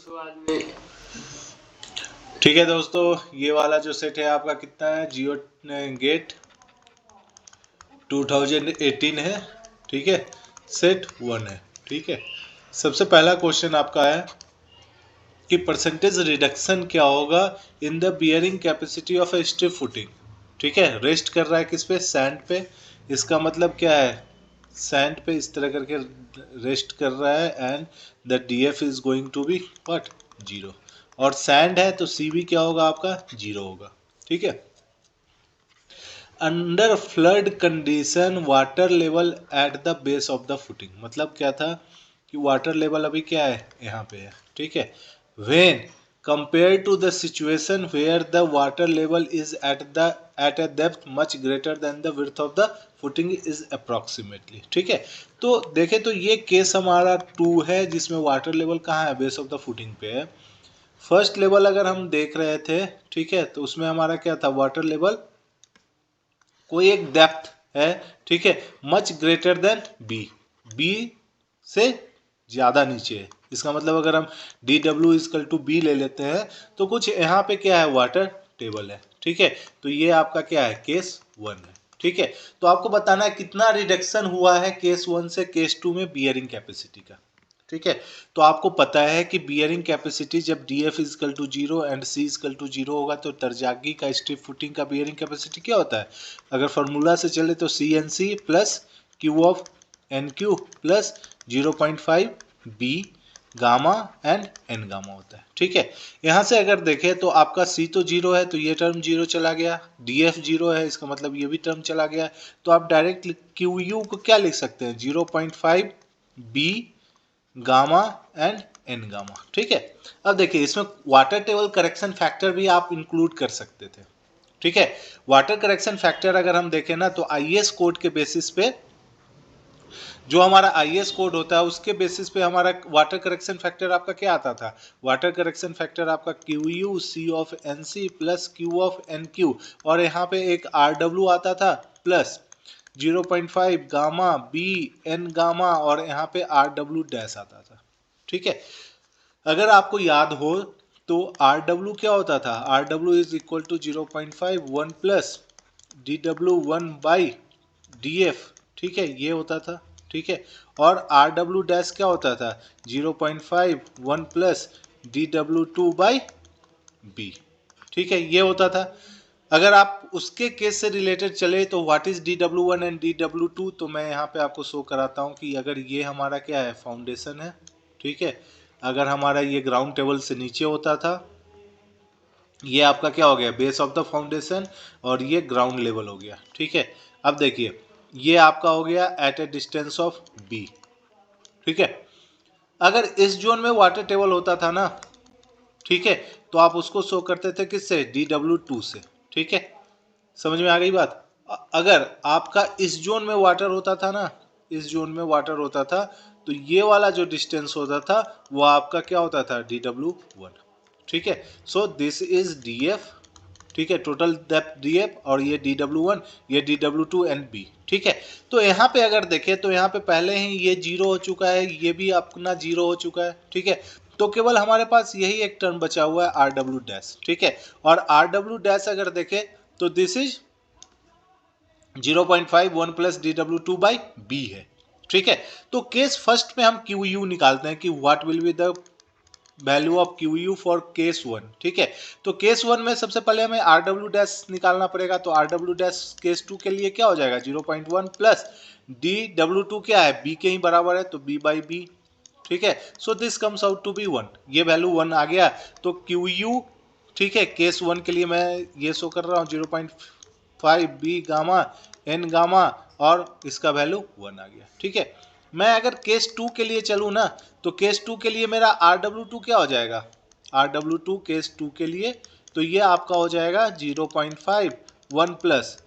दोस्तों आज में ठीक है दोस्तों, ये वाला जो सेट है आपका कितना है, जियो गेट 2018 है। ठीक है, सेट 1 है। ठीक है, सबसे पहला क्वेश्चन आपका है कि परसेंटेज रिडक्शन क्या होगा in the bearing capacity of A strip footing. ठीक है, रेस्ट कर रहा है किस पे, सैंड पे। इसका मतलब क्या है, सैंड पे इस तरह करके रेस्ट कर रहा है and the DF is going to be what, 0। और सैंड है तो सी भी क्या होगा आपका, 0 होगा। ठीक है, under flood condition water level at the base of the footing, मतलब क्या था कि वाटर लेवल अभी क्या है, यहाँ पे है। ठीक है, when compare to the situation where the water level is at a depth much greater than the width of the footing is approximately. ठीक है, तो देखें तो ये केस हमारा 2 है जिसमें वाटर लेवल कहाँ है, बेस ऑफ द फुटिंग पे है। फर्स्ट लेवल अगर हम देख रहे थे, ठीक है, तो उसमें हमारा क्या था, वाटर लेवल कोई एक डेप्थ है, ठीक है, much greater than B, B से ज्यादा नीचे है। इसका मतलब अगर हम D W equal to B ले लेते हैं तो कुछ यहाँ पे क्या है, वाटर टेबल है। ठीक है, तो ये आपका क्या है, केस 1 है। ठीक है, तो आपको बताना है कितना रिडक्शन हुआ है केस 1 से केस 2 में बियरिंग कैपेसिटी का। ठीक है, तो आपको पता है कि बियरिंग कैपेसिटी जब D F equal to 0 and C equal to 0 होगा तो तरजागी का स्ट्रिप फुटिंग का बियरिंग कैपेसिटी क्या होता है। अगर फार्मूला से चले तो C N C plus Q of N Q plus 0.5 B gamma and N gamma होता है। ठीक है, यहाँ से अगर देखें तो आपका सी तो 0 है तो ये टर्म 0 चला गया, डी एफ 0 है इसका मतलब ये भी टर्म चला गया। तो आप डायरेक्ट क्यू यू को क्या लिख सकते हैं, 0.5 B gamma and N gamma. ठीक है, अब देखिए इसमें वाटर टेबल करेक्शन फैक्टर भी आप इंक्लूड कर सकते थे। ठीक है, वाटर करेक्शन फैक्टर अगर हम देखें ना तो आईएस कोड के बेसिस पे, जो हमारा आईएस कोड होता है उसके बेसिस पे हमारा वाटर करेक्शन फैक्टर आपका क्या आता था, वाटर करेक्शन फैक्टर आपका Q U C of N C plus Q of N Q, और यहाँ पे एक आर डब्ल्यू आता था plus 0.5 gamma B N gamma, और यहाँ पे आर डब्ल्यू डैश आता था। ठीक है, अगर आपको याद हो तो आर डब्ल्यू क्या होता था, R W is equal to 0.5 1 plus D W 1 by D F. ठीक है, ये होता था। ठीक है, और आर डब्ल्यू डैश क्या होता था, 0.5 1 plus D W 2 by B. ठीक है, ये होता था। अगर आप उसके केस से रिलेटेड चले तो what is D W 1 and D W 2, तो मैं यहाँ पे आपको शो कराता हूँ कि अगर ये हमारा क्या है, फाउंडेशन है। ठीक है, अगर हमारा ये ग्राउंड टेबल से नीचे होता था, ये आपका क्या हो गया, बेस ऑफ द फाउंडेशन, और ये ग्राउंड लेवल हो गया। ठीक है, अब देखिए ये आपका हो गया at a distance of B. ठीक है, अगर इस जोन में वाटर टेबल होता था ना, ठीक है, तो आप उसको शो करते थे किससे, डी डब्ल्यू 2 से। ठीक है, समझ में आ गई बात। अगर आपका इस जोन में वाटर होता था ना, इस जोन में वाटर होता था तो ये वाला जो डिस्टेंस होता था वो आपका क्या होता था, डी डब्ल्यू 1। ठीक है, so this is D F. ठीक है, टोटल डेप्थ डी एफ, और ये डी डब्ल्यू 1, ये डी डब्ल्यू 2 एंड बी। ठीक है, तो यहाँ पे अगर देखें तो यहाँ पे पहले ही ये 0 हो चुका है, ये भी अपना 0 हो चुका है। ठीक है, तो केवल हमारे पास यही एक टर्म बचा हुआ है, आर डब्ल्यू डैश। ठीक है, और आर डब्ल्यू डैश अगर देखें तो this is 0.5 1 plus D W 2 by B है। ठीक है, तो केस फर्स्ट में हम क्यू यू निकालते हैं कि what will be the value of Q U for case 1। ठीक है, तो केस 1 में सबसे पहले हमें आर डब्ल्यू डैश निकालना पड़ेगा, तो आर डब्ल्यू डैश केस 2 के लिए क्या हो जाएगा, 0.1 प्लस डी डब्ल्यू 2 क्या है, बी के ही बराबर है तो बी बाई बी। ठीक है, so this comes out to be 1, ये वैल्यू 1 आ गया। तो क्यू यू, ठीक है, केस 1 के लिए मैं ये शो कर रहा हूँ 0.5 बी गामा एन गामा, और इसका वैल्यू 1 आ गया। ठीक है, मैं अगर केस 2 के लिए चलूँ ना तो केस 2 के लिए मेरा आर डब्ल्यू 2 क्या हो जाएगा, आर डब्ल्यू 2 केस 2 के लिए तो ये आपका हो जाएगा 0.5 1 plus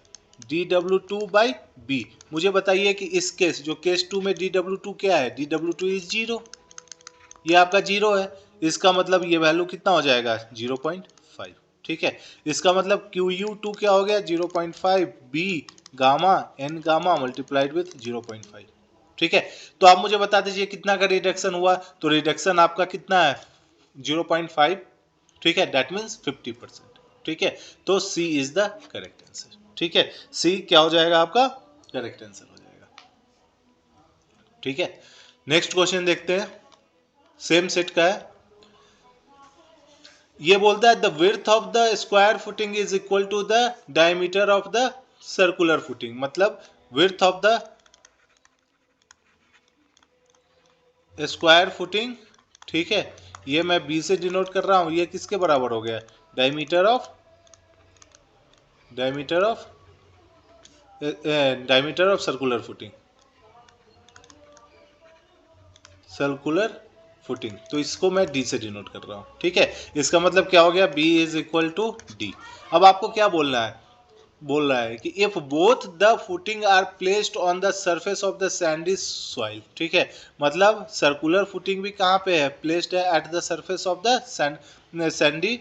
D W 2 by B. मुझे बताइए कि इस केस जो केस 2 में डी डब्ल्यू 2 क्या है, डी डब्ल्यू 2 इज 0, ये आपका 0 है। इसका मतलब ये वैल्यू कितना हो जाएगा, 0.5। ठीक है, इसका मतलब क्यू यू 2 क्या हो गया, 0.5 B gamma N gamma multiplied with 0.5। ठीक है, तो आप मुझे बता दीजिए कितना का रिडक्शन हुआ, तो रिडक्शन आपका कितना है, 0.5, ठीक है, दैट मीन्स 50%, ठीक है। तो सी इज द करेक्ट आंसर, ठीक है, सी क्या हो जाएगा आपका करेक्ट आंसर हो जाएगा, ठीक है। नेक्स्ट क्वेश्चन देखते हैं, सेम सेट का है। ये बोलता है the width of the square footing is equal to the diameter of the circular footing, मतलब width of the square footing, ठीक है, ये मैं बी से डिनोट कर रहा हूं, ये किसके बराबर हो गया, डायमीटर ऑफ सर्कुलर फुटिंग, तो इसको मैं डी से डिनोट कर रहा हूं, ठीक है। इसका मतलब क्या हो गया, B is equal to D. अब आपको क्या बोलना है, बोल रहा है कि if both the footing are placed on the surface of the sandy soil, ठीक है, मतलब सर्कुलर फुटिंग भी कहाँ पे है, प्लेस्ड है at the surface of the Sandy,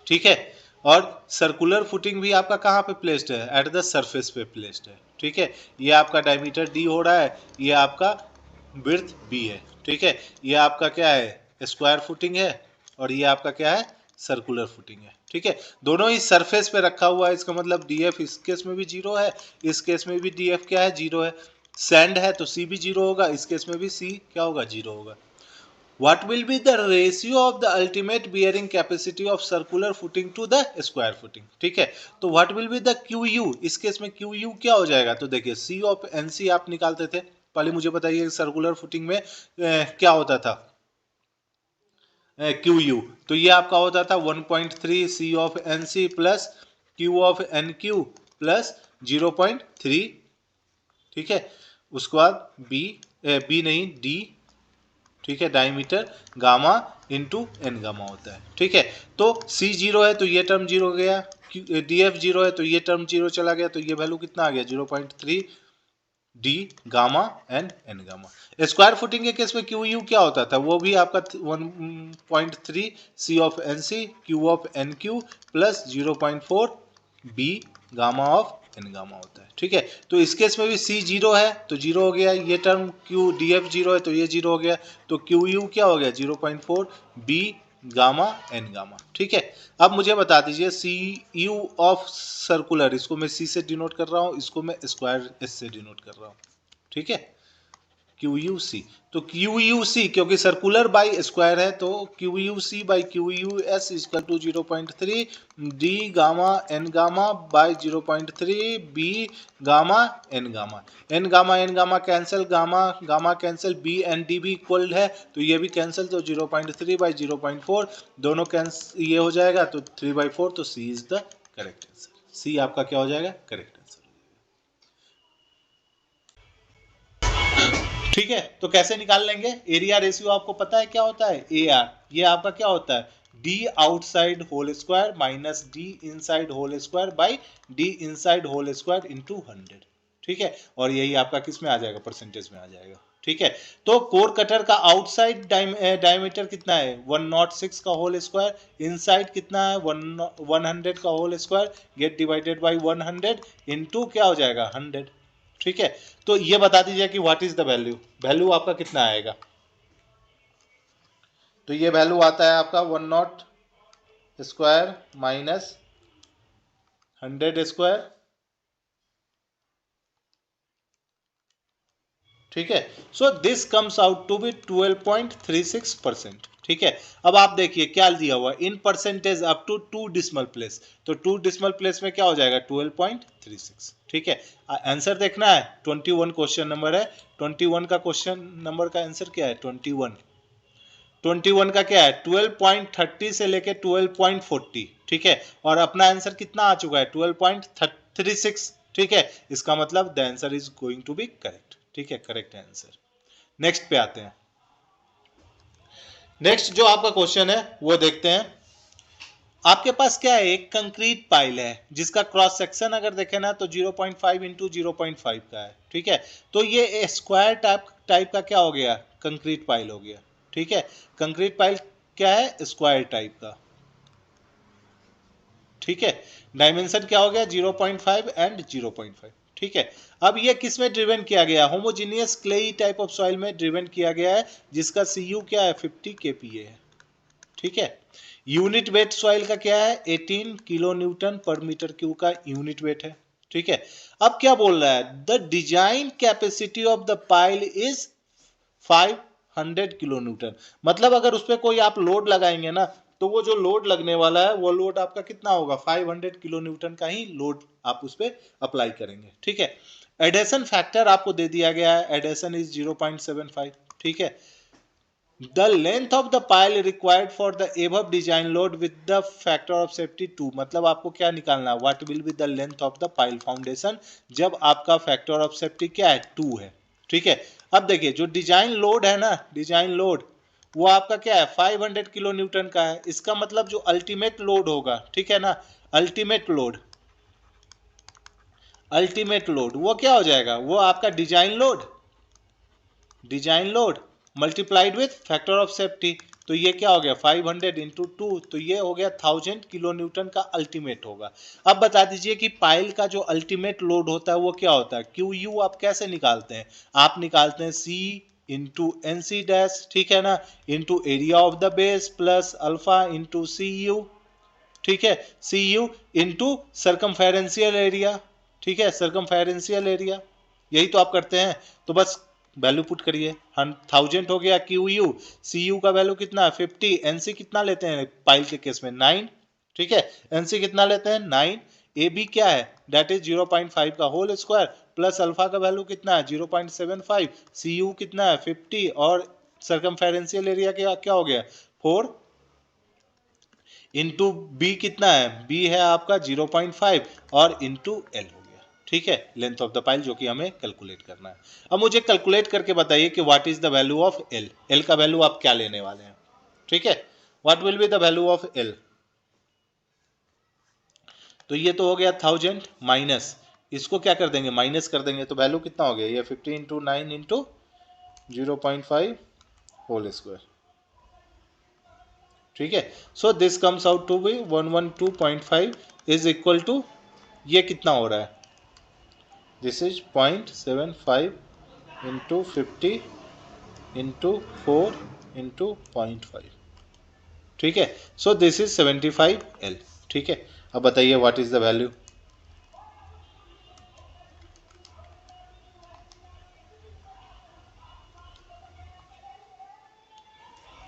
ठीक है, और सर्कुलर फुटिंग भी आपका कहाँ पे प्लेस्ड है, एट द सरफेस पे प्लेस्ड है, ठीक है। ये आपका डायमीटर डी हो रहा है, ये आपका विड्थ बी है, ठीक है। ये आपका क्या है, स्क्वायर फुटिंग है, और ये आपका क्या है, सर्कुलर फुटिंग है, ठीक है। दोनों ही सरफेस पे रखा हुआ है, इसका मतलब डीएफ इस केस में भी जीरो है, इस केस में भी डीएफ क्या है, जीरो है। सैंड है तो सी भी जीरो होगा, इस केस में भी सी क्या होगा, जीरो होगा। What will be the ratio of the ultimate bearing capacity of circular footing to the square footing, ठीक है। तो what will be the QU, इस केस में QU क्या हो जाएगा, तो देखिए C of NC आप निकालते थे, पहले मुझे बताइए सर्कुलर फुटिंग में क्या होता था, QU, तो ये आपका होता था 1.3 C of NC plus Q of NQ plus 0.3, ठीक है। उसके बाद बी नहीं डी, ठीक है, diameter gamma into N gamma होता है, ठीक है। तो सी जीरो है तो ये टर्म जीरो हो गया, डी एफ जीरो है तो ये टर्म जीरो चला गया, तो ये वैल्यू कितना आ गया, 0.3 D gamma N gamma. Square footing के केस में क्यू यू क्या होता था, वो भी आपका 1.3 C of N C Q of N Q plus 0.4 B gamma of N gamma होता है, ठीक है। तो इस केस में भी सी जीरो है तो जीरो हो गया, ये term Q D F zero है तो ये जीरो हो गया, तो क्यू यू क्या हो गया, 0.4 बी गामा एन गामा, ठीक है। अब मुझे बता दीजिए सी यू ऑफ सर्कुलर, इसको मैं सी से डिनोट कर रहा हूँ, इसको मैं स्क्वायर एस से डिनोट कर रहा हूँ, ठीक है, क्यू यू सी। तो क्यू यू सी क्योंकि सर्कुलर बाई स्क्वायर है, तो Q U C by Q U S equal to 0.3 D gamma by 0.3 B gamma N gamma cancel, gamma gamma cancel, B and D भी इक्वल है तो ये भी cancel, तो 0.3 बाई 0.4 दोनों कैंसिल, ये हो जाएगा तो 3/4, तो सी इज द करेक्ट आंसर, सी आपका क्या हो जाएगा, करेक्ट आंसर, ठीक है। तो कैसे निकाल लेंगे, एरिया रेशियो आपको पता है क्या होता है, ए आर, ये आपका क्या होता है, D outside whole square minus D inside whole square by D inside whole square into 100, ठीक है। और यही आपका किस में आ जाएगा, परसेंटेज में आ जाएगा, ठीक है। तो कोर कटर का आउटसाइड डायमीटर कितना है, 106 का होल स्क्वायर, इनसाइड कितना है 100 का whole square, get divided by 100 into क्या हो जाएगा 100, ठीक है। तो ये बता दीजिए कि what is the value, value आपका कितना आएगा, तो ये वैल्यू आता है आपका 100 स्क्वायर माइनस 100 स्क्वायर, ठीक है। So this comes out to be 12.36%, ठीक है। अब आप देखिए क्या दिया हुआ, in percentage up to 2 decimal place, तो 2 डिसिमल प्लेस में क्या हो जाएगा 12.36, ठीक है। आंसर देखना है, 21 क्वेश्चन नंबर है, 21 का क्वेश्चन नंबर का आंसर क्या है, 21 का क्या है 12.30 से लेके 12.40, ठीक है। और अपना आंसर कितना आ चुका है 12.36, ठीक है। इसका मतलब the answer is going to be correct, ठीक है, करेक्ट आंसर। नेक्स्ट पे आते हैं, नेक्स्ट जो आपका क्वेश्चन है वो देखते हैं। आपके पास क्या है, एक कंक्रीट पाइल है जिसका क्रॉस सेक्शन अगर देखें ना तो 0.5 इंटू 0.5 का है, ठीक है। तो ये स्क्वायर टाइप का क्या हो गया, कंक्रीट पाइल हो गया, ठीक है। कंक्रीट पाइल क्या है, स्क्वायर टाइप का, ठीक है। डायमेंशन क्या हो गया 0.5 एंड 0.5, ठीक है। अब ये किस में ड्रिवन किया गया, homogeneous clay type of soil में ड्रिवन किया गया है, जिसका CU क्या है 50 kPa है, ठीक है। यूनिट वेट सॉइल का क्या है 18 kilo newton per metre cube का यूनिट वेट है, ठीक है। अब क्या बोल रहा है, the design capacity of the pile is 500 kilo Newton, मतलब अगर उस पर कोई आप लोड लगाएंगे ना, तो वो जो लोड लगने वाला है वो लोड आपका कितना होगा 500 किलो न्यूटन का ही लोड आप उस पर अप्लाई करेंगे, ठीक है। एडेशन फैक्टर आपको दे दिया गया है, एडेशन इज 0.75, ठीक है। The length of the pile required for the above design load with the factor of safety 2, मतलब आपको क्या निकालना है, what will be the length of the pile foundation जब आपका factor of safety क्या है 2 है, ठीक है। अब देखिए जो डिजाइन लोड है ना, डिजाइन लोड वो आपका क्या है 500 किलो न्यूटन का है, इसका मतलब जो अल्टीमेट लोड होगा, ठीक है ना, अल्टीमेट लोड, अल्टीमेट लोड वो क्या हो जाएगा, वो आपका design load, design load multiplied with factor of safety, तो ये क्या हो गया 500 इंटू 2, तो ये हो गया 1000 किलो न्यूटन का अल्टीमेट होगा। अब बता दीजिए कि पाइल का जो अल्टीमेट लोड होता है वो क्या होता है, क्यू यू आप कैसे निकालते हैं, आप निकालते हैं C into N C dash, ठीक है ना, into area of the base plus alpha into C U, ठीक है, C U into circumferential area, ठीक है, सर्कमफेरेंशियल एरिया, यही तो आप करते हैं। तो बस वैल्यू पुट करिए, 1000 हो गया क्यू यू, सी यू का वैल्यू कितना है 50, एनसी कितना लेते हैं पाइल के केस में 9, ठीक है, एनसी कितना लेते हैं 9, ए बी क्या है दैट इज 0.5 का होल स्क्वायर प्लस अल्फा का वैल्यू कितना है 0.75, सी यू कितना है 50 और सर्कमफेरेंशियल एरिया क्या हो गया 4 इंटू बी कितना है, बी है आपका 0.5 और इंटू एल हो गया, ठीक है, लेंथ ऑफ द पाइल जो कि हमें कैलकुलेट करना है। अब मुझे कैलकुलेट करके बताइए कि what is the value of L, L का वैल्यू आप क्या लेने वाले हैं, ठीक है, what will be the value of L, तो ये तो हो गया 1000 माइनस, इसको क्या कर देंगे माइनस कर देंगे, तो वैल्यू कितना हो गया ये 50 इंटू 9 इंटू 0.5 होल स्क्वायर, ठीक है। So this comes out to be 112.5 is equal to, ये कितना हो रहा है, this is 0.75 into 50 into 4 into 0.5, ठीक है। सो दिस इज 75L, ठीक है। अब बताइए व्हाट इज द वैल्यू,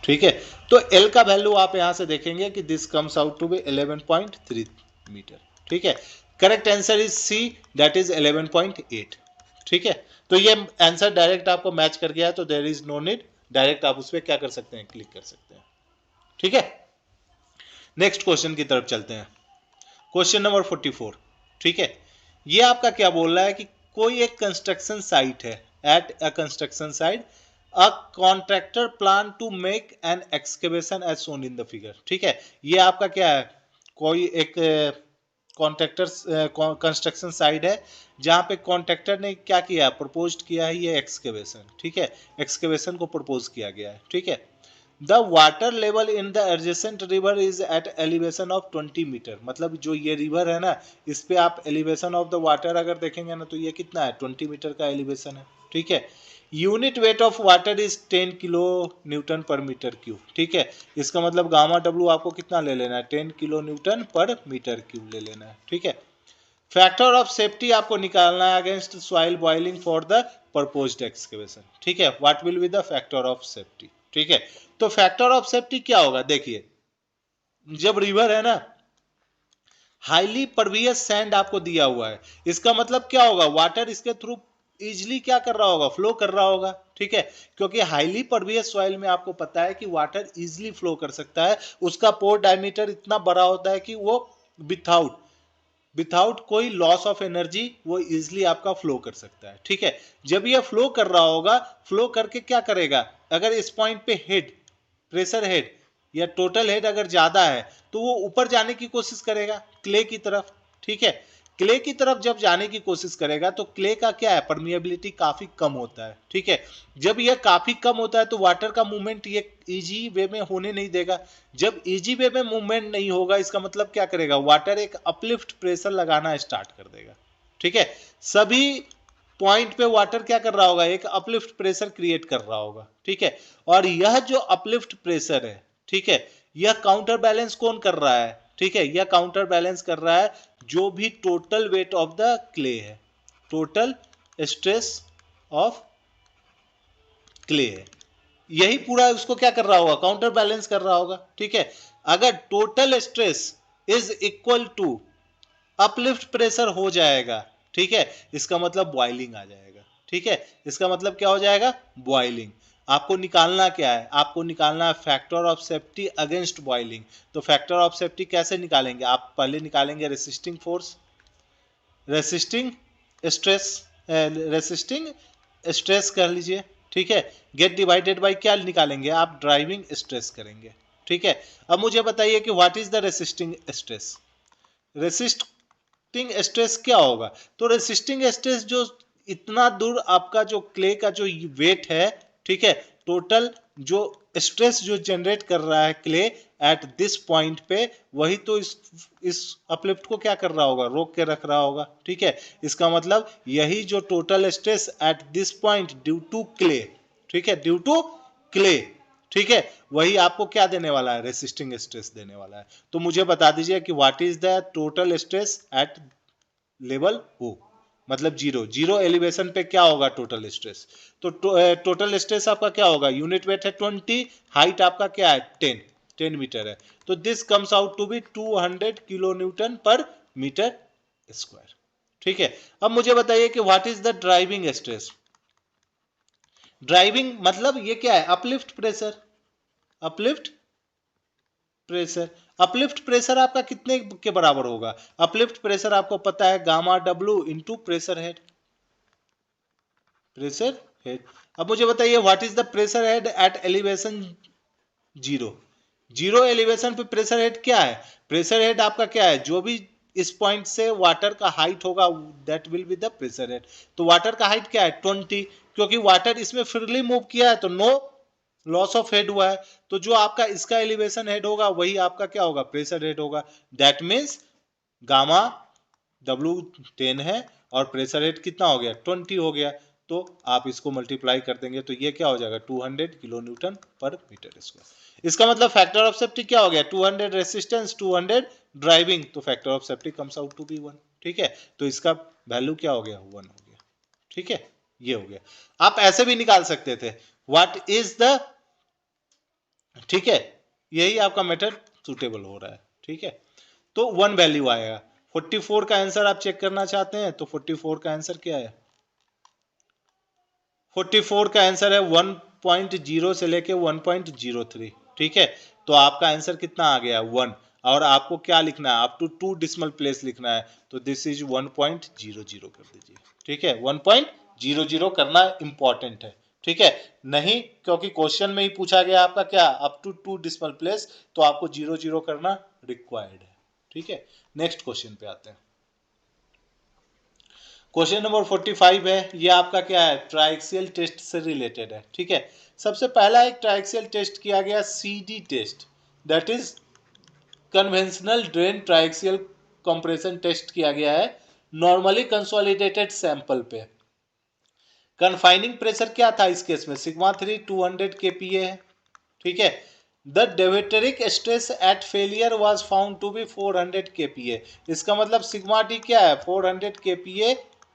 ठीक है। तो L का वैल्यू आप यहां से देखेंगे कि this comes out to be 11.3 metre, ठीक है। Correct answer is C that is 11.8, ठीक है। तो ये आंसर डायरेक्ट आपको मैच कर गया है, तो there is no need, direct आप उस पर क्या कर सकते हैं क्लिक कर सकते हैं, ठीक है। नेक्स्ट क्वेश्चन की तरफ चलते हैं, क्वेश्चन नंबर 44, ठीक है। ये आपका क्या बोल रहा है कि कोई एक कंस्ट्रक्शन साइट है, at a construction site a contractor plan to make an excavation as shown in the figure, ठीक है। ये आपका क्या है, कोई एक कॉन्ट्रैक्टर कंस्ट्रक्शन साइट है जहां पे कॉन्ट्रैक्टर ने क्या किया, प्रपोज किया है ये एक्सकेवेशन, ठीक है, एक्सकेवेशन को प्रपोज किया गया है, ठीक है। The water level in the adjacent river is at elevation of 20 metre, मतलब जो ये रिवर है ना, इस पे आप एलिवेशन ऑफ द वाटर अगर देखेंगे ना, तो ये कितना है 20 मीटर का एलिवेशन है, ठीक है। Unit weight of water is 10 kilo newton per metre cube, ठीक है। इसका मतलब गामा डब्ल्यू आपको कितना ले लेना है 10 kilo newton per metre cube ले लेना है, ठीक है। फैक्टर ऑफ सेफ्टी आपको निकालना है against soil boiling for the proposed excavation, ठीक है, what will be the factor of safety, ठीक है। तो फैक्टर ऑफ सेफ्टी क्या होगा, देखिए जब रिवर है ना, हाईली परवियस सैंड आपको दिया हुआ है, इसका मतलब क्या होगा, वाटर इसके थ्रू इजिली क्या कर रहा होगा, फ्लो कर रहा होगा, ठीक है। क्योंकि हाईली परवियस सॉइल में आपको पता है कि वाटर इजिली फ्लो कर सकता है, उसका पोर डायमीटर इतना बड़ा होता है कि वो विथआउट विथाउट कोई लॉस ऑफ एनर्जी वो इजिली आपका फ्लो कर सकता है, ठीक है। जब ये फ्लो कर रहा होगा, फ्लो करके क्या करेगा, अगर इस पॉइंट पे हेड, प्रेशर हेड या टोटल हेड अगर ज्यादा है तो वो ऊपर जाने की कोशिश करेगा क्ले की तरफ, ठीक है। क्ले की तरफ जब जाने की कोशिश करेगा तो क्ले का क्या है, परमिएबिलिटी काफी कम होता है, ठीक है। जब यह काफी कम होता है तो वाटर का मूवमेंट ये इजी वे में होने नहीं देगा, जब इजी वे में मूवमेंट नहीं होगा इसका मतलब क्या करेगा, वाटर एक अपलिफ्ट प्रेशर लगाना स्टार्ट कर देगा, ठीक है। सभी पॉइंट पे वाटर क्या कर रहा होगा, एक अपलिफ्ट प्रेशर क्रिएट कर रहा होगा, ठीक है। और यह जो अपलिफ्ट प्रेशर है, ठीक है, यह काउंटर बैलेंस कौन कर रहा है, ठीक है, यह काउंटर बैलेंस कर रहा है जो भी total weight of the clay है, टोटल स्ट्रेस ऑफ क्ले है, यही पूरा उसको क्या कर रहा होगा, काउंटर बैलेंस कर रहा होगा, ठीक है। अगर total stress is equal to uplift pressure हो जाएगा, ठीक है, इसका मतलब बॉइलिंग आ जाएगा, ठीक है, इसका मतलब क्या हो जाएगा, बॉइलिंग। आपको निकालना क्या है, आपको निकालना है factor of safety against boiling. तो फैक्टर ऑफ सेफ्टी कैसे निकालेंगे, आप पहले निकालेंगे resisting force, resisting stress, resisting stress कर लीजिए, ठीक है, गेट डिवाइडेड बाय क्या निकालेंगे आप, ड्राइविंग स्ट्रेस करेंगे, ठीक है। अब मुझे बताइए कि what is the resisting stress, resisting stress क्या होगा। तो रेसिस्टिंग स्ट्रेस जो इतना दूर आपका जो क्ले का जो वेट है, ठीक है, टोटल जो स्ट्रेस जो जनरेट कर रहा है क्ले एट दिस पॉइंट पे, वही तो इस अपलिफ्ट को क्या कर रहा होगा, रोक के रख रहा होगा, ठीक है। इसका मतलब यही जो total stress at this point due to clay, ठीक है, ड्यू टू क्ले, ठीक है, वही आपको क्या देने वाला है, रेसिस्टिंग स्ट्रेस देने वाला है। तो मुझे बता दीजिए कि what is the total stress at level O, मतलब जीरो, जीरो एलिवेशन पे क्या होगा टोटल स्ट्रेस। तो टोटल स्ट्रेस आपका क्या होगा, यूनिट वेट है 20, हाइट आपका क्या है 10 मीटर है, तो this comes out to be 200 kilo newton per metre square, ठीक है। अब मुझे बताइए कि what is the driving stress. Driving मतलब ये क्या है, uplift pressure, uplift pressure, uplift pressure आपका कितने के बराबर होगा, अपलिफ्ट प्रेशर आपको पता है gamma W into pressure head, pressure head. अब मुझे बताइए what is the pressure head at elevation zero, zero elevation पे प्रेशर हेड क्या है, प्रेशर हेड आपका क्या है, जो भी इस पॉइंट से वाटर का हाइट होगा that will be the pressure head. तो वाटर का हाइट क्या है 20, क्योंकि वाटर इसमें फ्रीली मूव किया है तो नो लॉस ऑफ हेड हुआ है, तो जो आपका इसका एलिवेशन हेड होगा वही आपका क्या होगा, प्रेशर हेड होगा। दैट मीन्स गामा डब्ल्यू 10 है और प्रेशर हेड कितना हो गया 20 हो गया, तो आप इसको मल्टीप्लाई कर देंगे तो ये क्या हो जाएगा 200 kilo newton per metre square. इसका मतलब फैक्टर ऑफ सेफ्टी क्या हो गया, 200 रेसिस्टेंस 200 ड्राइविंग, तो factor of safety comes out to be 1, ठीक है। तो इसका वैल्यू क्या हो गया 1 हो गया, ठीक है, ये हो गया। आप ऐसे भी निकाल सकते थे व्हाट इज द, ठीक है, यही आपका मेथड सुटेबल हो रहा है, ठीक है। तो 1 वैल्यू आएगा। 44 का आंसर आप चेक करना चाहते हैं तो 44 का आंसर क्या है, 44 का आंसर है 1.0 से लेके 1.03, ठीक है। तो आपका आंसर कितना आ गया 1, और आपको क्या लिखना है, अप टू 2 डिसिमल प्लेस लिखना है, तो दिस इज 1.00 कर दीजिए, ठीक है, 1.00 करना इंपॉर्टेंट है, ठीक है। नहीं, क्योंकि क्वेश्चन में ही पूछा गया आपका क्या, अप टू 2 डिसिमल प्लेस, तो आपको 00 करना रिक्वायर्ड है, ठीक है। नेक्स्ट क्वेश्चन पे आते हैं। क्वेश्चन नंबर 45 है, ये आपका क्या है, ट्राइक्सियल टेस्ट से रिलेटेड है, ठीक है। सबसे पहला एक ट्राइक्सियल टेस्ट किया गया CD test, that is conventional drain triaxial compression test किया गया है नॉर्मली कंसोलिडेटेड सैंपल पे। कन्फाइनिंग प्रेशर क्या था इस केस में, सिग्मा 3 200 kPa है, ठीक है। The deviatoric stress at failure was found to be 400 kPa, इसका मतलब सिग्मा डी क्या है 400 kPa,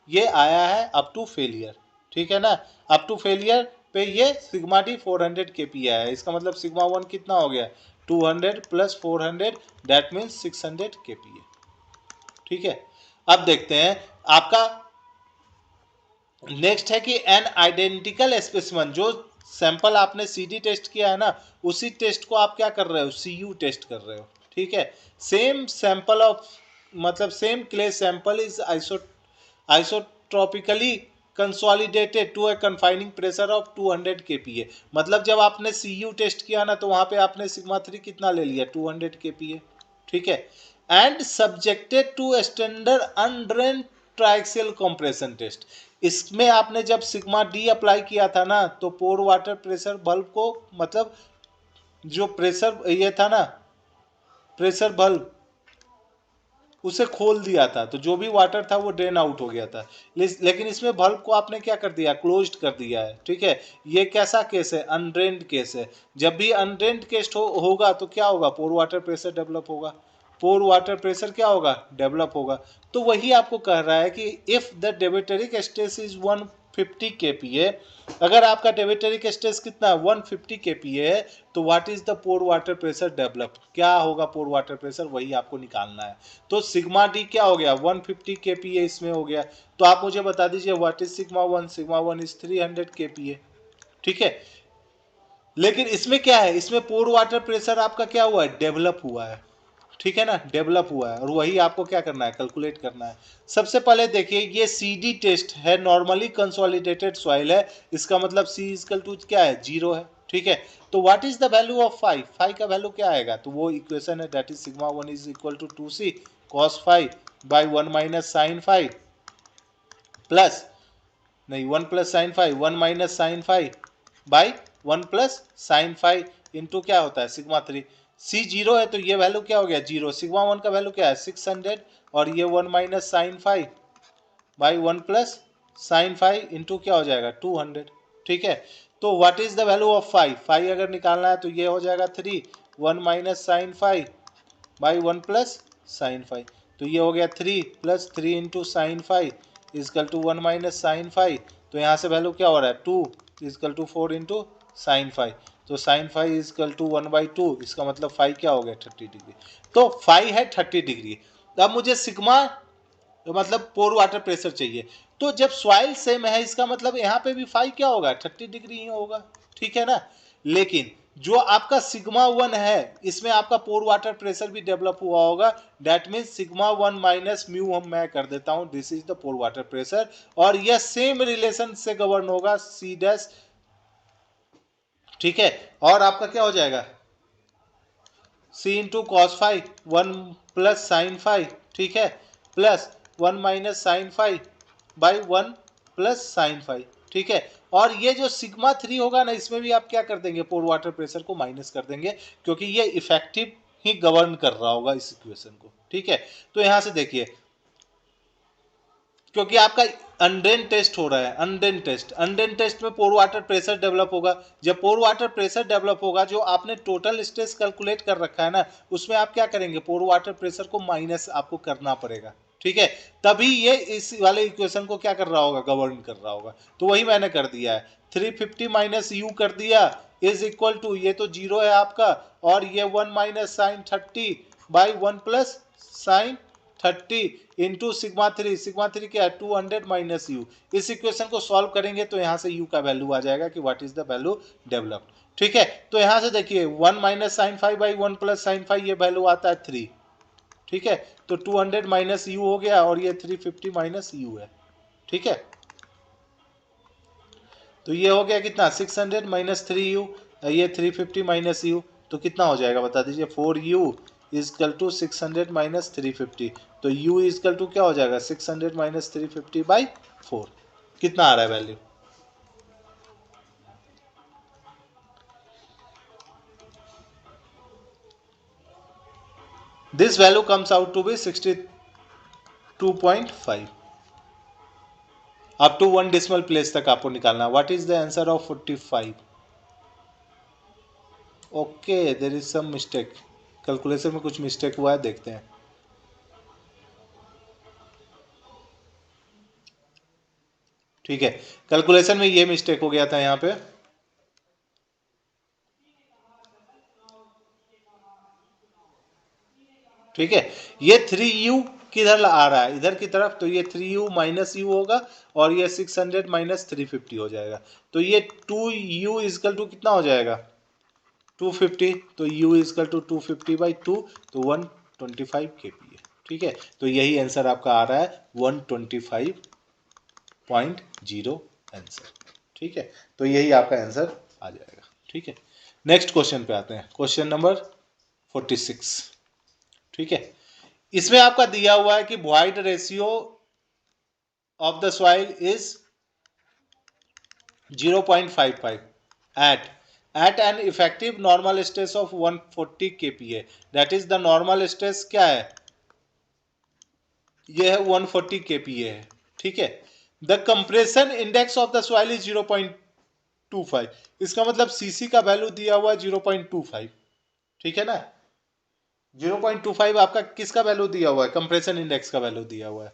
ये आया है अप टू फेलियर, ठीक है ना, अप टू फेलियर पे ये सिग्मा डी 400 kPa है, इसका मतलब सिग्मा 1 कितना हो गया 200 प्लस 400 दैट मीन्स 600 kPa, ठीक है। अब देखते हैं आपका नेक्स्ट है कि एन आइडेंटिकल स्पेसिमन, जो सैंपल आपने सीडी टेस्ट किया है ना, उसी टेस्ट को आप क्या कर रहे हो, सीयू टेस्ट कर रहे हो, ठीक है। सेम सैंपल ऑफ, मतलब same clay sample is isotropically consolidated to a confining pressure of 200 kPa, मतलब जब आपने सीयू टेस्ट किया ना तो वहां पे आपने सिग्मा 3 कितना ले लिया 200 kPa, ठीक है। And subjected to standard undrained triaxial compression test, इसमें आपने जब सिग्मा डी अप्लाई किया था ना तो पोर वाटर प्रेशर बल्ब को, मतलब जो प्रेशर ये था ना, प्रेशर बल्ब उसे खोल दिया था, तो जो भी वाटर था वो ड्रेन आउट हो गया था। लेकिन इसमें बल्ब को आपने क्या कर दिया, क्लोज्ड कर दिया है, ठीक है। ये कैसा केस है, अनड्रेन्ड केस है। जब भी अनड्रेन्ड केस होगा तो क्या होगा, पोर वाटर प्रेशर डेवलप होगा, पोर वाटर प्रेशर क्या होगा, डेवलप होगा। तो वही आपको कह रहा है कि if the deviatoric stress is 150 kPa, अगर आपका डेविटेरिक स्ट्रेस कितना है 150 kPa है, तो what is the pore water pressure develop, क्या होगा पोर वाटर प्रेशर, वही आपको निकालना है। तो सिग्मा डी क्या हो गया, 150 kPa इसमें हो गया। तो आप मुझे बता दीजिए what is sigma one, sigma one is 300 kPa, ठीक है। लेकिन इसमें क्या है, इसमें पोर वाटर प्रेशर आपका क्या हुआ है, डेवलप हुआ है, ठीक है ना, डेवलप हुआ है। और वही आपको क्या करना है, कैलकुलेट करना है। सबसे पहले देखिए ये CD टेस्ट है, नॉर्मली कंसोलिडेटेड सॉइल है, इसका मतलब C इक्वल टू क्या है, 0 है, ठीक है। तो what is the value of five, phi का वैल्यू क्या आएगा, तो वो इक्वेशन है, that is sigma one is equal to 2C cos five by 1 minus sine five plus, नहीं 1 plus sine five, 1 minus sine five by 1 plus sine five into क्या होता है सिग्मा थ्री। C 0 है तो ये वैल्यू क्या हो गया, 0। सिग्मा वन का वैल्यू क्या है 600, और ये 1 minus sine five by 1 plus sine five into क्या हो जाएगा 200, ठीक है। तो what is the value of five, five अगर निकालना है तो ये हो जाएगा 3, 1 minus sine five by 1 plus sine five, तो ये हो गया 3 plus 3 into sine five is equal to 1 minus sine five. तो यहाँ से वैल्यू क्या हो रहा है 2 is equal to 4 into sine five, तो साइन फाइव इजकल टू 1/2, इसका मतलब फाइव क्या हो गया 30 डिग्री। तो फाइव है 30 डिग्री। अब मुझे सिग्मा मतलब पोर वाटर प्रेशर चाहिए। तो जब सॉइल सेम है इसका मतलब यहाँ पे भी फाइव क्या होगा 30 डिग्री ही होगा, ठीक है ना। लेकिन जो आपका सिग्मा वन है इसमें आपका पोर वाटर प्रेशर भी डेवलप हुआ होगा, that mean sigma one minus mu हम मैं कर देता हूं, this is the pore water pressure. और यह सेम रिलेशन से गवर्न होगा C डैश, ठीक है। और आपका क्या हो जाएगा C into cos five 1 plus sine five, ठीक है, plus 1 minus sine five by 1 plus sine five, ठीक है। और ये जो सिग्मा थ्री होगा ना इसमें भी आप क्या कर देंगे, पोर वाटर प्रेशर को माइनस कर देंगे, क्योंकि ये इफेक्टिव ही गवर्न कर रहा होगा इस इक्वेशन को, ठीक है। तो यहां से देखिए क्योंकि आपका अनड्रेन टेस्ट हो रहा है, अनड्रेन टेस्ट में पोर वाटर प्रेशर डेवलप होगा। जब पोर वाटर प्रेशर डेवलप होगा, जो आपने टोटल स्ट्रेस कैलकुलेट कर रखा है ना उसमें आप क्या करेंगे, पोर वाटर प्रेशर को माइनस आपको करना पड़ेगा, ठीक है। तभी ये इस वाले इक्वेशन को क्या कर रहा होगा, गवर्न कर रहा होगा। तो वही मैंने कर दिया है, 350 माइनस यू कर दिया इज इक्वल टू, ये तो 0 है आपका, और ये 1 minus sine 30 by 1 plus sine 30 into sigma three क्या है 200 माइनस यू। इस इक्वेशन को सॉल्व करेंगे तो यहाँ से यू का वैल्यू आ जाएगा कि what is the value developed, ठीक है। तो यहाँ से देखिए 1 minus sine five by 1 plus sine five, ये वैल्यू आता है 3, ठीक है। तो 200 माइनस यू हो गया और ये 350 माइनस यू है, ठीक है। तो ये हो गया कितना 600 माइनस 3u, ये 350 माइनस यू, तो कितना हो जाएगा बता दीजिए 4u इजकल टू 600 माइनस 350। तो u इजकल टू क्या हो जाएगा 600 माइनस 350 बाई 4, कितना आ रहा है value, this value comes out to be 62.5। Up to 1 decimal place तक आपको निकालना। What is the answer of 45? Okay there is some mistake, calculation में कुछ मिस्टेक हुआ है, देखते हैं। ठीक है, कैलकुलेशन में ये मिस्टेक हो गया था यहाँ पे, ठीक है। ये 3u किधर आ रहा है, इधर की तरफ, तो ये 3u माइनस यू होगा और ये 600 माइनस 350 हो जाएगा। तो ये 2u इजकल टू कितना हो जाएगा 250, तो u इजकल टू 250 बाई 2, तो 125 kPa, ठीक है। तो यही आंसर आपका आ रहा है 125.0 आंसर, ठीक है। तो यही आपका आंसर आ जाएगा, ठीक है। नेक्स्ट क्वेश्चन पे आते हैं, क्वेश्चन नंबर 46, ठीक है। इसमें आपका दिया हुआ है कि void ratio of the soil is 0.55 at an effective normal stress of 140 kPa, that is the normal stress क्या है ये है 140 kPa है, ठीक है। The compression index of the soil is 0.25, इसका मतलब सीसी का वैल्यू दिया हुआ है 0.25, ठीक है ना। 0.25 आपका किसका वैल्यू दिया हुआ है, कंप्रेशन इंडेक्स का वैल्यू दिया हुआ है।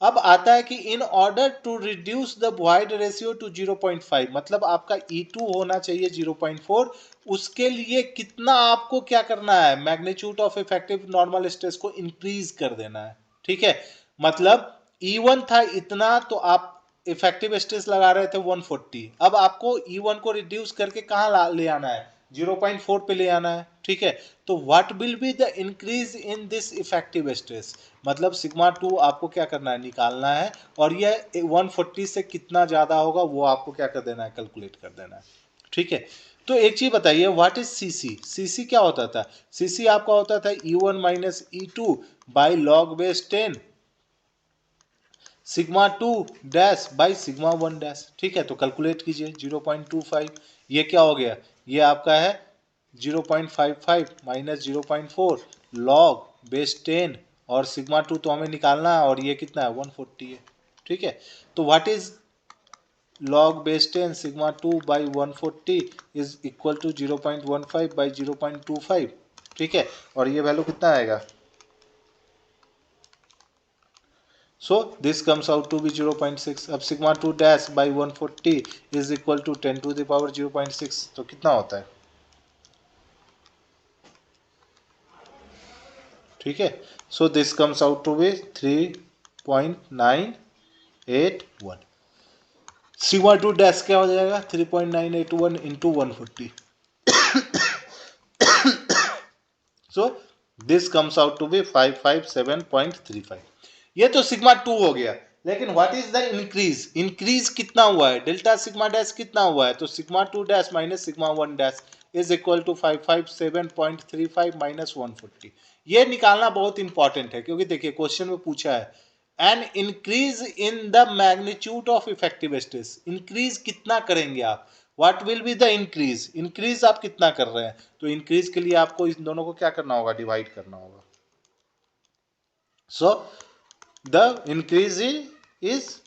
अब आता है कि in order to reduce the void ratio to 0.5, मतलब आपका E2 होना चाहिए 0.4, उसके लिए कितना आपको क्या करना है, magnitude of effective normal stress को इंक्रीज कर देना है, ठीक है। मतलब E1 था इतना, तो आप इफेक्टिव स्ट्रेस लगा रहे थे 140, अब आपको E1 को रिड्यूस करके कहाँ ले आना है, 0.4 पे ले आना है, ठीक है। तो what will be the increase in this effective stress, मतलब सिग्मा 2 आपको क्या करना है, निकालना है, और यह 140 से कितना ज्यादा होगा वो आपको क्या कर देना है, कैलकुलेट कर देना है, ठीक है। तो एक चीज बताइए, व्हाट इज सीसी, सीसी क्या होता था, सीसी आपका होता था E1 minus E2 by log base 10 sigma 2 dash by sigma 1 dash, ठीक है। तो कैलकुलेट कीजिए 0.25, ये क्या हो गया, ये आपका है 0.55 माइनस 0.4 लॉग बेस 10, और सिग्मा 2 तो हमें निकालना है, और ये कितना है 140 है, ठीक है। तो what is log base 10 sigma 2 by 140 is equal to 0.15 by 0.25, ठीक है। और ये वैल्यू कितना आएगा, so this comes out to be 0.6। अब sigma 2 dash by 140 is equal to 10 to the power 0.6, तो कितना होता है, ठीक है। so this comes out to be 3.981, sigma 2 dash क्या हो जाएगा 3.981 into 140, so this comes out to be 557.35। ये तो सिग्मा 2 हो गया, लेकिन what is the increase, increase कितना हुआ है, डेल्टा सिग्मा डैश कितना हुआ है, तो sigma 2 dash minus sigma 1 dash is equal to 557.35 minus 140। ये निकालना बहुत इंपॉर्टेंट है, क्योंकि देखिए क्वेश्चन में पूछा है an increase in the magnitude of effective stress, increase कितना करेंगे आप, what will be the increase, increase आप कितना कर रहे हैं, तो इंक्रीज के लिए आपको इन दोनों को क्या करना होगा, डिवाइड करना होगा। सो द इंक्रीज इज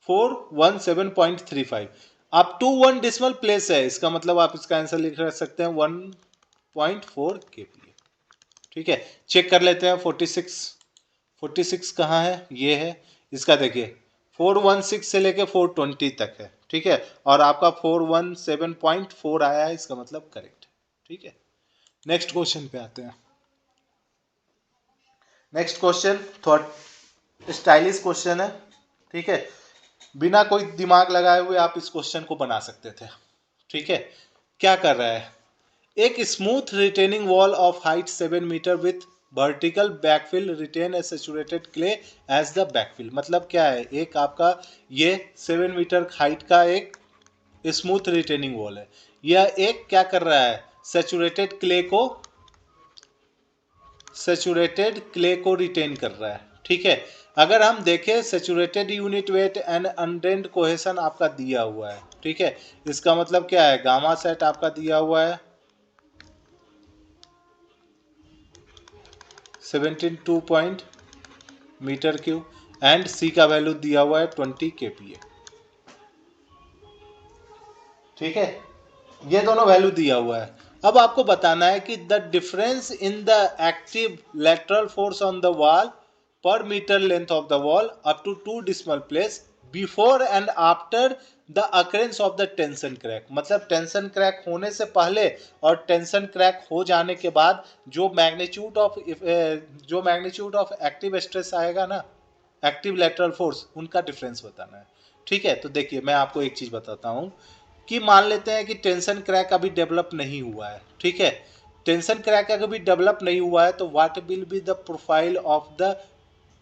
417.35, अब टू 1 डेसिमल प्लेस है, इसका मतलब आप इसका आंसर लिख सकते हैं 1.4 kPa, ठीक है। चेक कर लेते हैं 46 कहाँ है, ये है, इसका देखिए 416 से लेके 420 तक है, ठीक है, और आपका 417.4 आया है, इसका मतलब करेक्ट है, ठीक है। नेक्स्ट क्वेश्चन पे आते हैं। नेक्स्ट क्वेश्चन थोड़ा स्टाइलिश क्वेश्चन है, ठीक है, बिना कोई दिमाग लगाए हुए आप इस क्वेश्चन को बना सकते थे, ठीक है। क्या कर रहा है, एक smooth retaining wall of height 7 metre with vertical backfill retain a saturated clay as the backfill, मतलब क्या है, एक आपका ये 7 मीटर हाइट का एक स्मूथ रिटेनिंग वॉल है, यह एक क्या कर रहा है, सैचुरेटेड क्ले को रिटेन कर रहा है, ठीक है। अगर हम देखें saturated unit weight and undrained cohesion आपका दिया हुआ है, ठीक है, इसका मतलब क्या है, गामा सेट आपका दिया हुआ है 72 पॉइंट मीटर क्यूब, एंड सी का वैल्यू दिया हुआ है 20 kPa, ठीक है। ये दोनों वैल्यू दिया हुआ है। अब आपको बताना है कि the difference in the active lateral force on the wall per metre length of the wall up to 2 decimal place before and after the occurrence of the tension crack, मतलब टेंशन क्रैक होने से पहले और tension crack हो जाने के बाद जो मैग्नीट्यूड ऑफ एक्टिव स्ट्रेस आएगा ना, एक्टिव लेटरल फोर्स, उनका डिफरेंस बताना है, ठीक है। तो देखिए मैं आपको एक चीज बताता हूं कि मान लेते हैं कि टेंशन क्रैक अभी डेवलप नहीं हुआ है, ठीक है। टेंशन क्रैक अभी डेवलप नहीं हुआ है, तो what will be the profile of the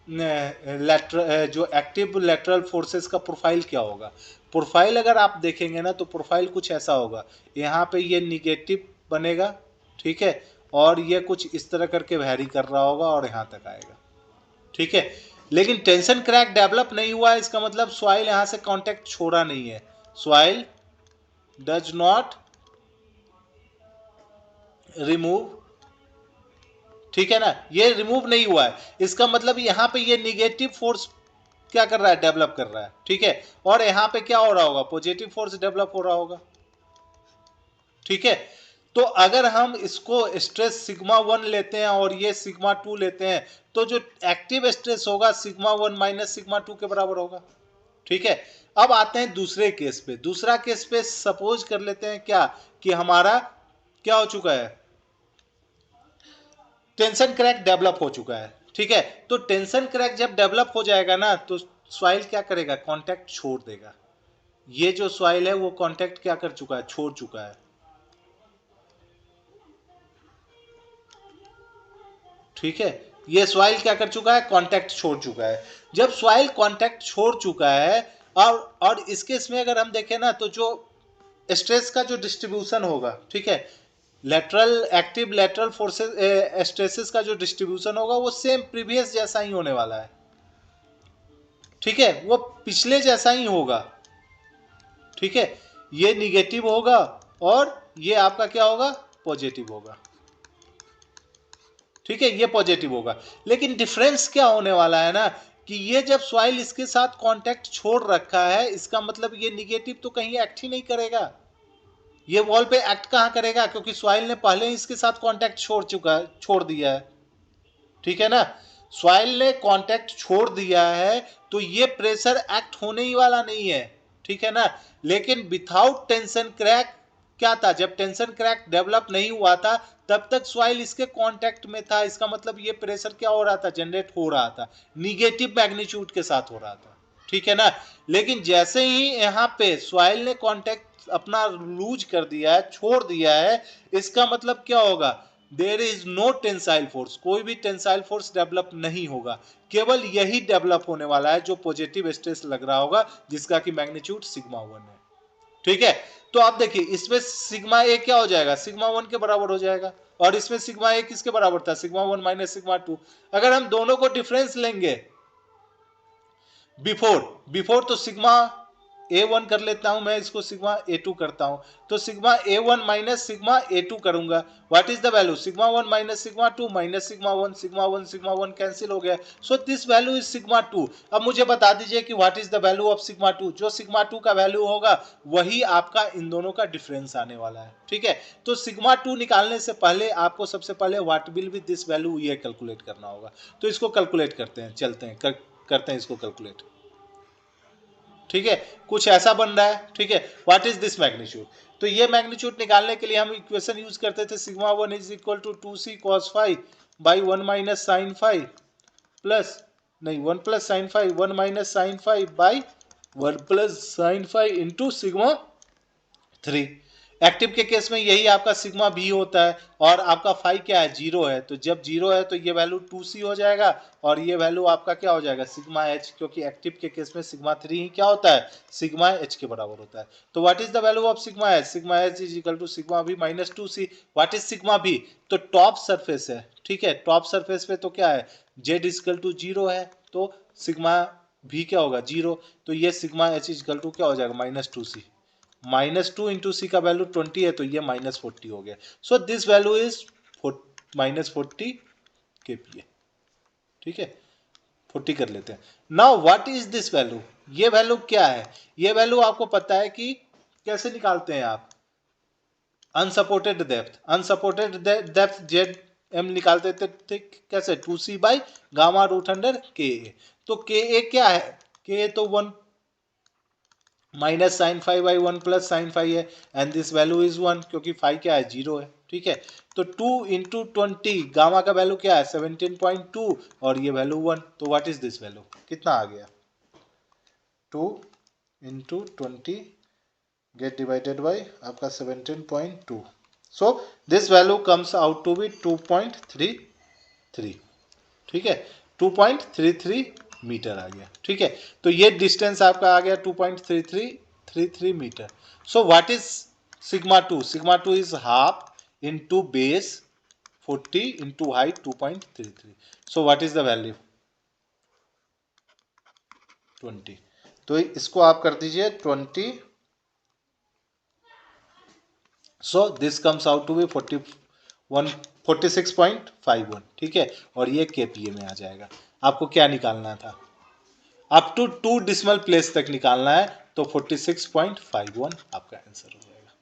lateral, जो एक्टिव लेटरल फोर्सेस का प्रोफाइल क्या होगा, प्रोफाइल अगर आप देखेंगे ना, तो प्रोफाइल कुछ ऐसा होगा, यहाँ पे ये निगेटिव बनेगा, ठीक है, और ये कुछ इस तरह करके वैरी कर रहा होगा और यहाँ तक आएगा, ठीक है। लेकिन टेंशन क्रैक डेवलप नहीं हुआ है, इसका मतलब सॉइल यहाँ से कांटेक्ट छोड़ा नहीं है, सॉइल does not remove ठीक है ना, ये रिमूव नहीं हुआ है, इसका मतलब यहाँ पे ये निगेटिव फोर्स क्या कर रहा है, डेवलप कर रहा है, ठीक है। और यहाँ पे क्या हो रहा होगा, पॉजिटिव फोर्स डेवलप हो रहा होगा, ठीक है। तो अगर हम इसको स्ट्रेस सिग्मा 1 लेते हैं और ये सिग्मा 2 लेते हैं, तो जो एक्टिव स्ट्रेस होगा सिग्मा 1 माइनस सिग्मा 2 के बराबर होगा, ठीक है। अब आते हैं दूसरे केस पे। दूसरा केस पे सपोज कर लेते हैं क्या, कि हमारा क्या हो चुका है, टेंशन क्रैक डेवलप हो चुका है, ठीक है। तो टेंशन क्रैक जब डेवलप हो जाएगा ना, तो सॉइल क्या करेगा, कांटेक्ट छोड़ देगा। ये जो सॉइल है वो कांटेक्ट क्या कर चुका है, छोड़ चुका है, ठीक है। ये सॉइल क्या कर चुका है, कांटेक्ट छोड़ चुका है। जब सॉइल कांटेक्ट छोड़ चुका है, और इस केस में अगर हम देखें ना, तो जो स्ट्रेस का जो डिस्ट्रीब्यूशन होगा, ठीक है, lateral active lateral forces stresses का जो डिस्ट्रीब्यूशन होगा वो सेम प्रीवियस जैसा ही होने वाला है, ठीक है, वो पिछले जैसा ही होगा, ठीक है। ये निगेटिव होगा और ये आपका क्या होगा, पॉजिटिव होगा, ठीक है, ये पॉजिटिव होगा। लेकिन डिफरेंस क्या होने वाला है ना, कि ये जब सॉइल इसके साथ कांटेक्ट छोड़ रखा है, इसका मतलब ये निगेटिव तो कहीं एक्ट ही नहीं करेगा, ये वॉल पे एक्ट कहां करेगा, क्योंकि सॉइल ने पहले ही इसके साथ कांटेक्ट छोड़ दिया है, ठीक है ना। सॉइल ने कांटेक्ट छोड़ दिया है, तो ये प्रेशर एक्ट होने ही वाला नहीं है, ठीक है ना। लेकिन विथआउट टेंशन क्रैक क्या था, जब टेंशन क्रैक डेवलप नहीं हुआ था, तब तक सॉइल इसके कांटेक्ट में था, इसका मतलब ये प्रेशर क्या हो रहा था, जनरेट हो रहा था, निगेटिव मैग्नीट्यूड के साथ हो रहा था, ठीक है ना। लेकिन जैसे ही यहाँ पे सॉइल ने कांटेक्ट अपना लूज कर दिया है, छोड़ दिया है, इसका मतलब क्या होगा, there is no tensile force, कोई भी टेंसाइल फोर्स डेवलप नहीं होगा, केवल यही डेवलप होने वाला है जो पॉजिटिव स्ट्रेस लग रहा होगा, जिसका कि मैग्नीट्यूड सिग्मा 1 है, ठीक है। तो आप देखिए इसमें सिग्मा ए क्या हो जाएगा, सिग्मा 1 के बराबर हो जाएगा, और इसमें सिग्मा ए किसके बराबर था, सिग्मा 1 माइनस सिग्मा 2। अगर हम दोनों को डिफरेंस लेंगे, बिफोर बिफोर तो सिग्मा A1 कर लेता हूं मैं, इसको सिग्मा A2 करता हूं, तो sigma A1 minus sigma A2 करूंगा। What is the value, sigma 1 minus sigma 2 minus sigma 1, sigma 1 cancel हो गया, सो दिस वैल्यू इज सिग्मा 2। अब मुझे बता दीजिए कि what is the value of sigma 2, जो सिग्मा 2 का वैल्यू होगा वही आपका इन दोनों का डिफरेंस आने वाला है, ठीक है। तो सिग्मा 2 निकालने से पहले आपको सबसे पहले what will be this value ये कैलकुलेट करना होगा। तो इसको कैलकुलेट करते हैं, चलते हैं करते हैं इसको कैलकुलेट, ठीक है। कुछ ऐसा बन रहा है, ठीक है। व्हाट इज दिस मैग्नीट्यूड, तो ये मैग्नीट्यूड निकालने के लिए हम इक्वेशन यूज करते थे, sigma 1 is equal to 2c cos five by 1 minus sine five plus, नहीं 1 plus sine five 1 minus sine five by 1 plus sine five into sigma 3। Active के केस में यही आपका सिग्मा भी होता है, और आपका फाइव क्या है, जीरो है, तो जब जीरो है तो ये वैल्यू 2c हो जाएगा, और ये वैल्यू आपका क्या हो जाएगा, सिग्मा एच, क्योंकि एक्टिव के केस में सिग्मा 3 ही क्या होता है, सिग्मा एच के बराबर होता है। तो what is the value of sigma H is equal to sigma V minus 2c। What is sigma V, तो टॉप सरफेस है, ठीक है, टॉप सरफेस पे तो क्या है, जेड इक्वल टू जीरो है, तो सिग्मा भी क्या होगा, जीरो, तो ये सिग्मा एच इक्वल टू क्या हो जाएगा, माइनस 2c। माइनस 2 इंटू सी का वैल्यू 20 है, तो ये माइनस 40 हो गया। सो this value is minus 40 kPa, ठीक है, 40 कर लेते हैं। Now what is this value, ये वैल्यू क्या है, ये वैल्यू आपको पता है कि कैसे निकालते हैं आप, अनसपोर्टेड डेप्थ जेड एम निकालते थे कैसे, 2c by gamma root under के ए। तो के ए क्या है, के ए तो 1 minus sine five by 1 plus sine five है, एंड दिस वैल्यू इज 1, क्योंकि फाइव क्या है, जीरो है, ठीक है। तो 2 इंटू 20, गामा का वैल्यू क्या है, 17.2, और ये वैल्यू 1, तो व्हाट इज दिस वैल्यू, कितना आ गया, 2 इंटू 20 गेट डिवाइडेड बाई आपका 17.2, so this value comes out to be 2.33, ठीक है, 2.33 मीटर आ गया, ठीक है। तो ये डिस्टेंस आपका आ गया 2.3333 metre. So what is sigma 2, sigma 2 is half into base 40 into height 2.33, so what is the value 20। तो इसको आप कर दीजिए 20, so this comes out to be 40 146.51, ठीक है, और ये केपीए में आ जाएगा। आपको क्या निकालना था, अप टू 2 डिसिमल प्लेस तक निकालना है, तो 46.51 आपका आंसर हो जाएगा,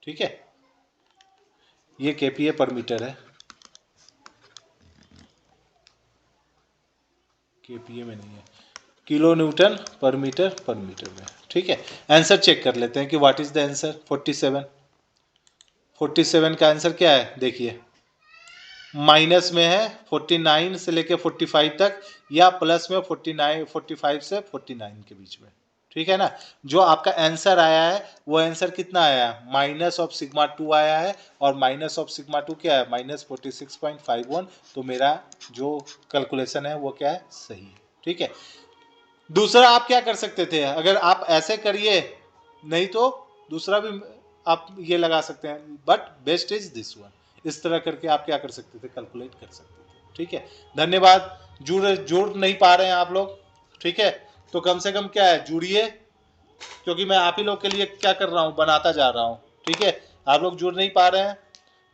ठीक है। ये केपीए पर मीटर है, केपीए में नहीं है, किलो न्यूटन पर मीटर में, ठीक है। आंसर चेक कर लेते हैं कि व्हाट इज द आंसर। 47 का आंसर क्या है, देखिए माइनस में है 49 से लेके 45 तक, या प्लस में 45 से 49 के बीच में, ठीक है ना। जो आपका आंसर आया है वो आंसर कितना आया है, माइनस ऑफ सिग्मा 2 आया है, और माइनस ऑफ सिग्मा 2 क्या है, -46.51। तो मेरा जो कैलकुलेशन है वो क्या है, सही है, ठीक है। दूसरा आप क्या कर सकते थे, अगर आप ऐसे करिए, नहीं तो दूसरा भी आप ये लगा सकते हैं, but best is this one. इस तरह करके आप क्या कर सकते थे, कैलकुलेट कर सकते थे, ठीक है। धन्यवाद। जुड़ नहीं पा रहे हैं आप लोग, ठीक है, तो कम से कम क्या है, जुड़िए, क्योंकि मैं आप ही लोग के लिए क्या कर रहा हूँ, बनाता जा रहा हूँ, ठीक है। आप लोग जुड़ नहीं पा रहे हैं,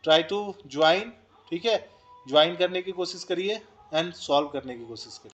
ट्राई टू ज्वाइन, ठीक है, ज्वाइन करने की कोशिश करिए एंड सॉल्व करने की कोशिश करिए।